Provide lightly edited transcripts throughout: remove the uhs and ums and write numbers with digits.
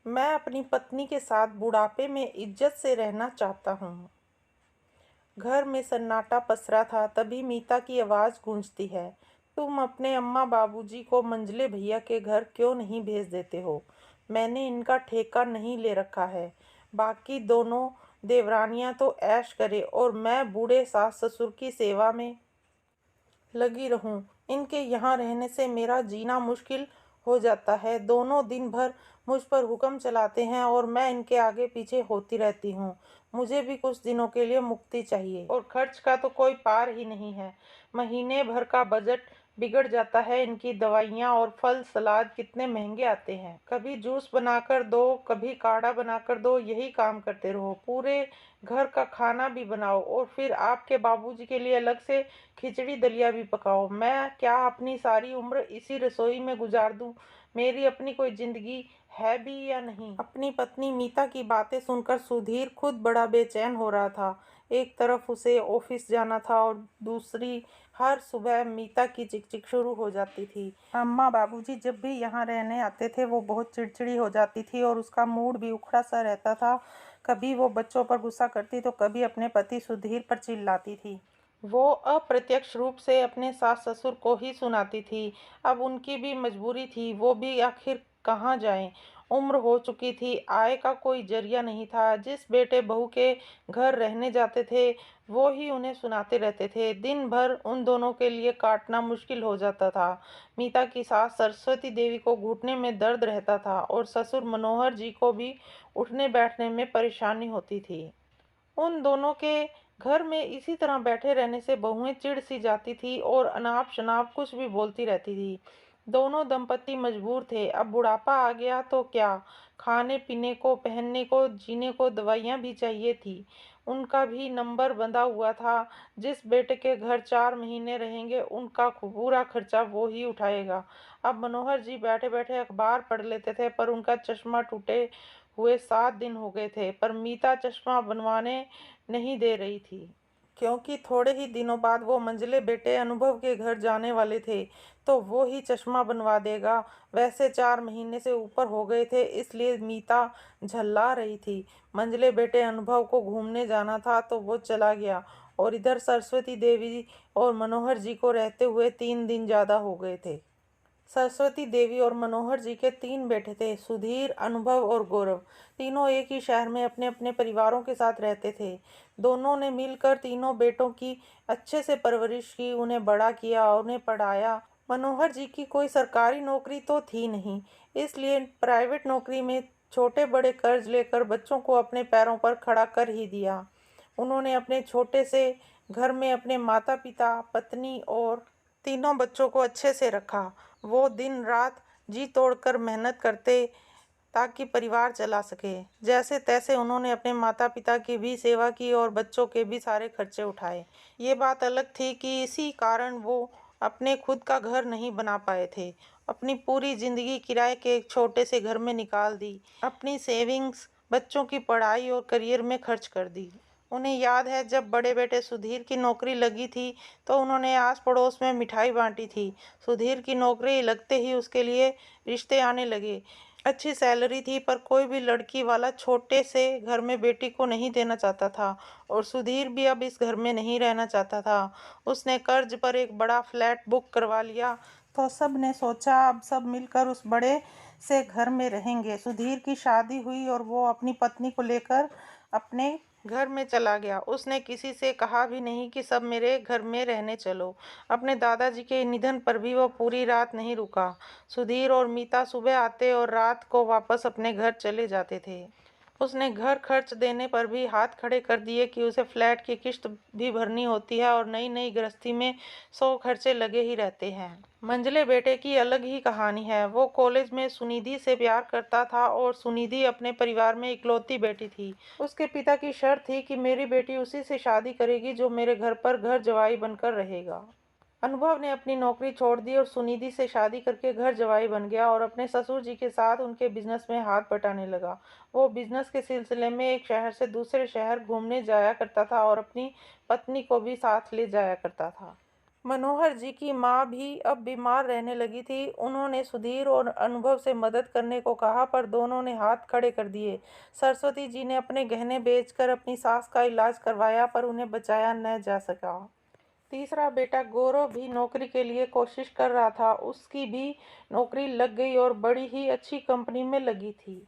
मैं अपनी पत्नी के साथ बुढ़ापे में इज्जत से रहना चाहता हूँ। घर में सन्नाटा पसरा था, तभी मीता की आवाज़ गूंजती है। तुम अपने अम्मा बाबूजी को मंझले भैया के घर क्यों नहीं भेज देते हो? मैंने इनका ठेका नहीं ले रखा है। बाकी दोनों देवरानियां तो ऐश करे और मैं बूढ़े सास ससुर की सेवा में लगी रहूं। इनके यहाँ रहने से मेरा जीना मुश्किल हो जाता है। दोनों दिन भर मुझ पर हुक्म चलाते हैं और मैं इनके आगे पीछे होती रहती हूँ। मुझे भी कुछ दिनों के लिए मुक्ति चाहिए और खर्च का तो कोई पार ही नहीं है। महीने भर का बजट बिगड़ जाता है। इनकी दवाइयाँ और फल सलाद कितने महंगे आते हैं। कभी जूस बनाकर दो, कभी काढ़ा बनाकर दो, यही काम करते रहो। पूरे घर का खाना भी बनाओ और फिर आपके बाबूजी के लिए अलग से खिचड़ी दलिया भी पकाओ। मैं क्या अपनी सारी उम्र इसी रसोई में गुजार दूं? मेरी अपनी कोई जिंदगी है भी या नहीं? अपनी पत्नी मीता की बातें सुनकर सुधीर खुद बड़ा बेचैन हो रहा था। एक तरफ उसे ऑफिस जाना था और दूसरी हर सुबह मीता की चिकचिक शुरू हो जाती थी। अम्मा बाबूजी जब भी यहाँ रहने आते थे वो बहुत चिड़चिड़ी हो जाती थी और उसका मूड भी उखड़ा सा रहता था। कभी वो बच्चों पर गुस्सा करती तो कभी अपने पति सुधीर पर चिल्लाती थी। वो अप्रत्यक्ष रूप से अपने सास ससुर को ही सुनाती थी। अब उनकी भी मजबूरी थी, वो भी आखिर कहाँ जाएं? उम्र हो चुकी थी, आय का कोई जरिया नहीं था। जिस बेटे बहू के घर रहने जाते थे वो ही उन्हें सुनाते रहते थे। दिन भर उन दोनों के लिए काटना मुश्किल हो जाता था। मीता की सास सरस्वती देवी को घुटने में दर्द रहता था और ससुर मनोहर जी को भी उठने बैठने में परेशानी होती थी। उन दोनों के घर में इसी तरह बैठे रहने से बहुएं चिढ़ सी जाती थी और अनाप शनाप कुछ भी बोलती रहती थी। दोनों दंपति मजबूर थे। अब बुढ़ापा आ गया तो क्या, खाने पीने को, पहनने को, जीने को दवाइयाँ भी चाहिए थी। उनका भी नंबर बंधा हुआ था। जिस बेटे के घर 4 महीने रहेंगे उनका पूरा खर्चा वो ही उठाएगा। अब मनोहर जी बैठे बैठे अखबार पढ़ लेते थे पर उनका चश्मा टूटे हुए 7 दिन हो गए थे, पर मीता चश्मा बनवाने नहीं दे रही थी, क्योंकि थोड़े ही दिनों बाद वो मंझले बेटे अनुभव के घर जाने वाले थे, तो वो ही चश्मा बनवा देगा। वैसे 4 महीने से ऊपर हो गए थे, इसलिए मीता झल्ला रही थी। मंझले बेटे अनुभव को घूमने जाना था तो वो चला गया और इधर सरस्वती देवी और मनोहर जी को रहते हुए 3 दिन ज़्यादा हो गए थे। सरस्वती देवी और मनोहर जी के 3 बेटे थे, सुधीर, अनुभव और गौरव। तीनों एक ही शहर में अपने अपने परिवारों के साथ रहते थे। दोनों ने मिलकर तीनों बेटों की अच्छे से परवरिश की, उन्हें बड़ा किया, उन्हें पढ़ाया। मनोहर जी की कोई सरकारी नौकरी तो थी नहीं, इसलिए प्राइवेट नौकरी में छोटे बड़े कर्ज लेकर बच्चों को अपने पैरों पर खड़ा कर ही दिया। उन्होंने अपने छोटे से घर में अपने माता पिता, पत्नी और तीनों बच्चों को अच्छे से रखा। वो दिन रात जी तोड़कर मेहनत करते ताकि परिवार चला सके। जैसे तैसे उन्होंने अपने माता पिता की भी सेवा की और बच्चों के भी सारे खर्चे उठाए। ये बात अलग थी कि इसी कारण वो अपने खुद का घर नहीं बना पाए थे। अपनी पूरी जिंदगी किराए के एक छोटे से घर में निकाल दी। अपनी सेविंग्स बच्चों की पढ़ाई और करियर में खर्च कर दी। उन्हें याद है जब बड़े बेटे सुधीर की नौकरी लगी थी तो उन्होंने आस पड़ोस में मिठाई बांटी थी। सुधीर की नौकरी लगते ही उसके लिए रिश्ते आने लगे। अच्छी सैलरी थी पर कोई भी लड़की वाला छोटे से घर में बेटी को नहीं देना चाहता था और सुधीर भी अब इस घर में नहीं रहना चाहता था। उसने कर्ज पर एक बड़ा फ्लैट बुक करवा लिया तो सब ने सोचा अब सब मिलकर उस बड़े से घर में रहेंगे। सुधीर की शादी हुई और वो अपनी पत्नी को लेकर अपने घर में चला गया। उसने किसी से कहा भी नहीं कि सब मेरे घर में रहने चलो। अपने दादाजी के निधन पर भी वो पूरी रात नहीं रुका। सुधीर और मीता सुबह आते और रात को वापस अपने घर चले जाते थे। उसने घर खर्च देने पर भी हाथ खड़े कर दिए कि उसे फ्लैट की किश्त भी भरनी होती है और नई नई गृहस्थी में 100 खर्चे लगे ही रहते हैं। मंझले बेटे की अलग ही कहानी है। वो कॉलेज में सुनिधि से प्यार करता था और सुनिधि अपने परिवार में इकलौती बेटी थी। उसके पिता की शर्त थी कि मेरी बेटी उसी से शादी करेगी जो मेरे घर पर घर जवाई बनकर रहेगा। अनुभव ने अपनी नौकरी छोड़ दी और सुनिधि से शादी करके घर जवाई बन गया और अपने ससुर जी के साथ उनके बिजनेस में हाथ बटाने लगा। वो बिजनेस के सिलसिले में एक शहर से दूसरे शहर घूमने जाया करता था और अपनी पत्नी को भी साथ ले जाया करता था। मनोहर जी की माँ भी अब बीमार रहने लगी थी। उन्होंने सुधीर और अनुभव से मदद करने को कहा, पर दोनों ने हाथ खड़े कर दिए। सरस्वती जी ने अपने गहने बेचकर अपनी सास का इलाज करवाया, पर उन्हें बचाया न जा सका। तीसरा बेटा गौरव भी नौकरी के लिए कोशिश कर रहा था। उसकी भी नौकरी लग गई और बड़ी ही अच्छी कंपनी में लगी थी।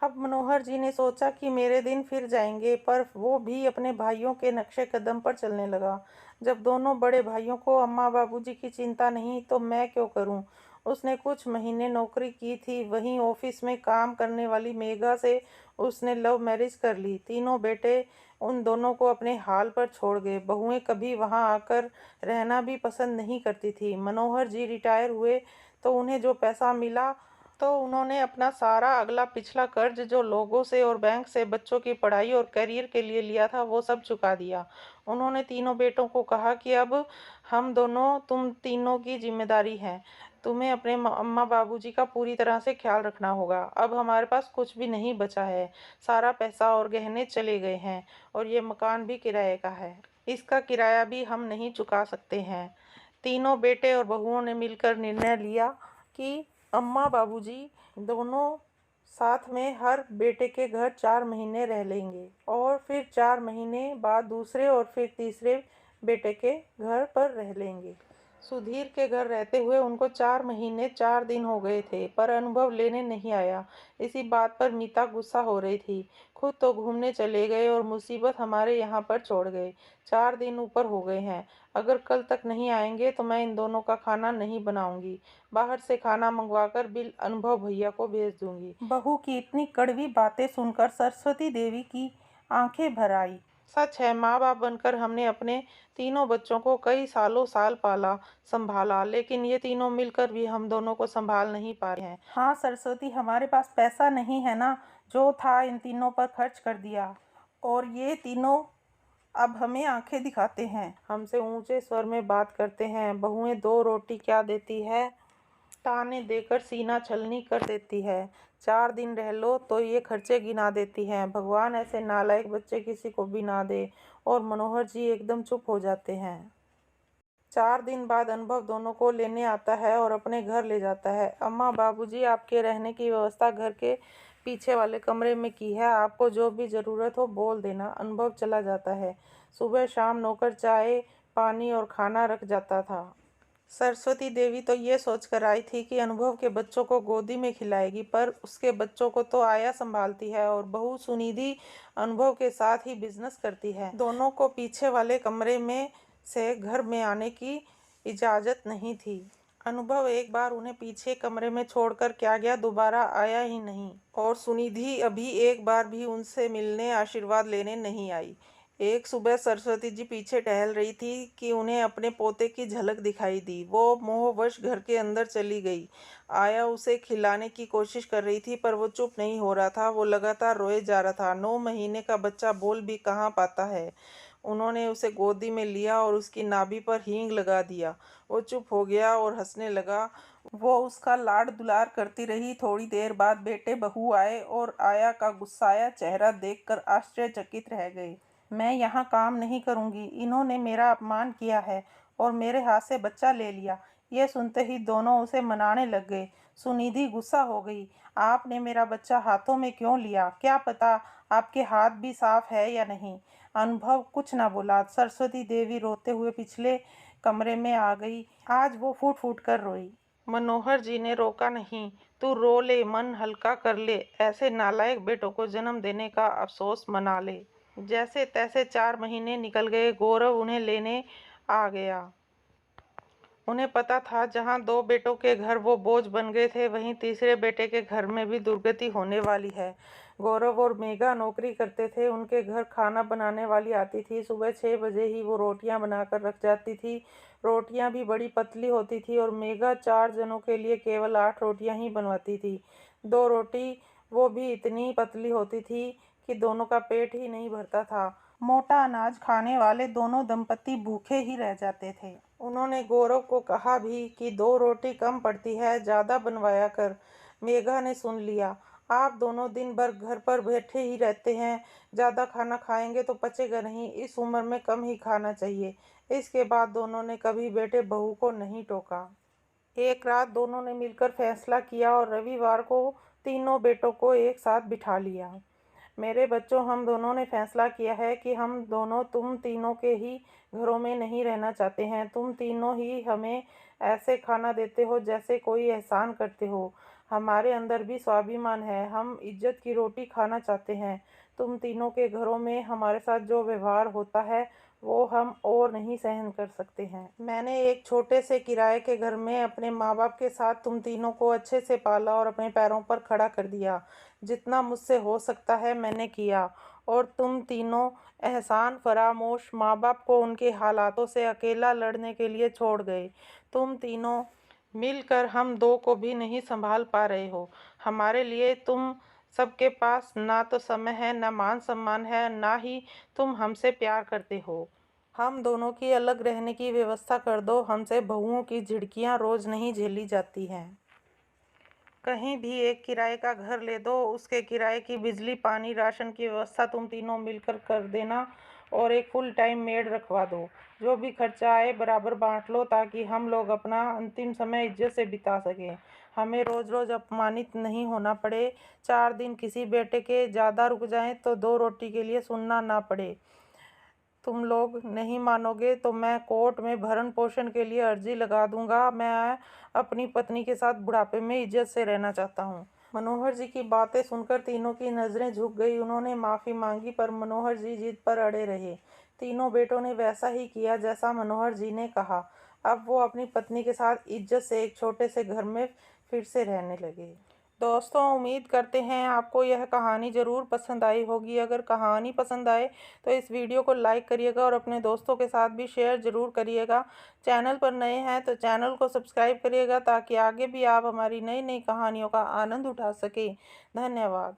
अब मनोहर जी ने सोचा कि मेरे दिन फिर जाएंगे, पर वो भी अपने भाइयों के नक्शे कदम पर चलने लगा। जब दोनों बड़े भाइयों को अम्मा बाबूजी की चिंता नहीं, तो मैं क्यों करूं? उसने कुछ महीने नौकरी की थी। वहीं ऑफिस में काम करने वाली मेघा से उसने लव मैरिज कर ली। तीनों बेटे उन दोनों को अपने हाल पर छोड़ गए। बहुएं कभी वहां आकर रहना भी पसंद नहीं करती थी। मनोहर जी रिटायर हुए तो उन्हें जो पैसा मिला, तो उन्होंने अपना सारा अगला पिछला कर्ज जो लोगों से और बैंक से बच्चों की पढ़ाई और करियर के लिए लिया था, वो सब चुका दिया। उन्होंने तीनों बेटों को कहा कि अब हम दोनों, तुम तीनों की जिम्मेदारी है। तुम्हें अपने अम्मा बाबूजी का पूरी तरह से ख्याल रखना होगा। अब हमारे पास कुछ भी नहीं बचा है। सारा पैसा और गहने चले गए हैं, और ये मकान भी किराए का है। इसका किराया भी हम नहीं चुका सकते हैं। तीनों बेटे और बहुओं ने मिलकर निर्णय लिया कि अम्मा बाबूजी दोनों साथ में हर बेटे के घर 4 महीने रह लेंगे, और फिर 4 महीने बाद दूसरे और फिर तीसरे बेटे के घर पर रह लेंगे। सुधीर के घर रहते हुए उनको 4 महीने 4 दिन हो गए थे, पर अनुभव लेने नहीं आया। इसी बात पर मीता गुस्सा हो रही थी। खुद तो घूमने चले गए और मुसीबत हमारे यहाँ पर छोड़ गए। 4 दिन ऊपर हो गए हैं। अगर कल तक नहीं आएंगे तो मैं इन दोनों का खाना नहीं बनाऊंगी। बाहर से खाना मंगवाकर बिल अनुभव भैया को भेज दूंगी। बहू की इतनी कड़वी बातें सुनकर सरस्वती देवी की आंखें भर आई। सच है, माँ बाप बनकर हमने अपने तीनों बच्चों को कई सालों साल पाला संभाला, लेकिन ये तीनों मिलकर भी हम दोनों को संभाल नहीं पा रहे हैं। हाँ सरस्वती, हमारे पास पैसा नहीं है ना, जो था इन तीनों पर खर्च कर दिया, और ये तीनों अब हमें आंखें दिखाते हैं, हमसे ऊंचे स्वर में बात करते हैं। बहुएं 2 रोटी क्या देती है, ताने देकर सीना छलनी कर देती है। 4 दिन रह लो तो ये खर्चे गिना देती हैं। भगवान ऐसे नालायक बच्चे किसी को भी ना दे। और मनोहर जी एकदम चुप हो जाते हैं। 4 दिन बाद अनुभव दोनों को लेने आता है और अपने घर ले जाता है। अम्मा बाबूजी, आपके रहने की व्यवस्था घर के पीछे वाले कमरे में की है। आपको जो भी ज़रूरत हो बोल देना। अनुभव चला जाता है। सुबह शाम नौकर चाय पानी और खाना रख जाता था। सरस्वती देवी तो ये सोचकर आई थी कि अनुभव के बच्चों को गोदी में खिलाएगी, पर उसके बच्चों को तो आया संभालती है, और बहू सुनिधि अनुभव के साथ ही बिजनेस करती है। दोनों को पीछे वाले कमरे में से घर में आने की इजाज़त नहीं थी। अनुभव एक बार उन्हें पीछे कमरे में छोड़कर क्या गया, दोबारा आया ही नहीं, और सुनिधि अभी एक बार भी उनसे मिलने आशीर्वाद लेने नहीं आई। एक सुबह सरस्वती जी पीछे टहल रही थी कि उन्हें अपने पोते की झलक दिखाई दी। वो मोहवश घर के अंदर चली गई। आया उसे खिलाने की कोशिश कर रही थी, पर वो चुप नहीं हो रहा था। वो लगातार रोए जा रहा था। 9 महीने का बच्चा बोल भी कहाँ पाता है। उन्होंने उसे गोदी में लिया और उसकी नाभि पर हींग लगा दिया। वो चुप हो गया और हंसने लगा। वो उसका लाड दुलार करती रही। थोड़ी देर बाद बेटे बहू आए और आया का गुस्साया चेहरा देखकर आश्चर्यचकित रह गए। मैं यहाँ काम नहीं करूँगी। इन्होंने मेरा अपमान किया है और मेरे हाथ से बच्चा ले लिया। ये सुनते ही दोनों उसे मनाने लग गए। सुनिधि गुस्सा हो गई। आपने मेरा बच्चा हाथों में क्यों लिया? क्या पता आपके हाथ भी साफ है या नहीं? अनुभव कुछ ना बोला। सरस्वती देवी रोते हुए पिछले कमरे में आ गई। आज वो फूट फूट कर रोई। मनोहर जी ने रोका नहीं। तू रो ले, मन हल्का कर ले। ऐसे नालायक बेटों को जन्म देने का अफसोस मना ले। जैसे तैसे 4 महीने निकल गए। गौरव उन्हें लेने आ गया। उन्हें पता था जहां 2 बेटों के घर वो बोझ बन गए थे, वहीं तीसरे बेटे के घर में भी दुर्गति होने वाली है। गौरव और मेघा नौकरी करते थे। उनके घर खाना बनाने वाली आती थी। सुबह 6 बजे ही वो रोटियां बनाकर रख जाती थी। रोटियां भी बड़ी पतली होती थी, और मेघा 4 जनों के लिए केवल 8 रोटियां ही बनवाती थी। 2 रोटी वो भी इतनी पतली होती थी कि दोनों का पेट ही नहीं भरता था। मोटा अनाज खाने वाले दोनों दंपति भूखे ही रह जाते थे। उन्होंने गौरव को कहा भी कि 2 रोटी कम पड़ती है, ज़्यादा बनवाया कर। मेघा ने सुन लिया। आप दोनों दिन भर घर पर बैठे ही रहते हैं, ज़्यादा खाना खाएंगे तो पचेगा नहीं, इस उम्र में कम ही खाना चाहिए। इसके बाद दोनों ने कभी बेटे बहू को नहीं टोका। एक रात दोनों ने मिलकर फैसला किया और रविवार को तीनों बेटों को एक साथ बिठा लिया। मेरे बच्चों, हम दोनों ने फैसला किया है कि हम दोनों तुम तीनों के ही घरों में नहीं रहना चाहते हैं। तुम तीनों ही हमें ऐसे खाना देते हो जैसे कोई एहसान करते हो। हमारे अंदर भी स्वाभिमान है, हम इज्जत की रोटी खाना चाहते हैं। तुम तीनों के घरों में हमारे साथ जो व्यवहार होता है वो हम और नहीं सहन कर सकते हैं। मैंने एक छोटे से किराए के घर में अपने माँ बाप के साथ तुम तीनों को अच्छे से पाला और अपने पैरों पर खड़ा कर दिया। जितना मुझसे हो सकता है मैंने किया, और तुम तीनों एहसान फरामोश माँ बाप को उनके हालातों से अकेला लड़ने के लिए छोड़ गए। तुम तीनों मिलकर हम दो को भी नहीं संभाल पा रहे हो। हमारे लिए तुम सबके पास ना तो समय है, ना मान सम्मान है, ना ही तुम हमसे प्यार करते हो। हम दोनों की अलग रहने की व्यवस्था कर दो, हमसे बहुओं की झिड़कियां रोज नहीं झेली जाती हैं। कहीं भी एक किराए का घर ले दो, उसके किराए की बिजली पानी राशन की व्यवस्था तुम तीनों मिलकर कर देना, और एक फुल टाइम मेड रखवा दो। जो भी खर्चा आए बराबर बांट लो, ताकि हम लोग अपना अंतिम समय इज्जत से बिता सकें। हमें रोज रोज अपमानित नहीं होना पड़े। 4 दिन किसी बेटे के ज़्यादा रुक जाएं तो 2 रोटी के लिए सुनना ना पड़े। तुम लोग नहीं मानोगे तो मैं कोर्ट में भरण पोषण के लिए अर्जी लगा दूंगा। मैं अपनी पत्नी के साथ बुढ़ापे में इज्जत से रहना चाहता हूँ। मनोहर जी की बातें सुनकर तीनों की नज़रें झुक गई। उन्होंने माफ़ी मांगी, पर मनोहर जी जिद पर अड़े रहे। तीनों बेटों ने वैसा ही किया जैसा मनोहर जी ने कहा। अब वो अपनी पत्नी के साथ इज्जत से एक छोटे से घर में फिर से रहने लगे। दोस्तों, उम्मीद करते हैं आपको यह कहानी ज़रूर पसंद आई होगी। अगर कहानी पसंद आए तो इस वीडियो को लाइक करिएगा और अपने दोस्तों के साथ भी शेयर ज़रूर करिएगा। चैनल पर नए हैं तो चैनल को सब्सक्राइब करिएगा, ताकि आगे भी आप हमारी नई नई कहानियों का आनंद उठा सकें। धन्यवाद।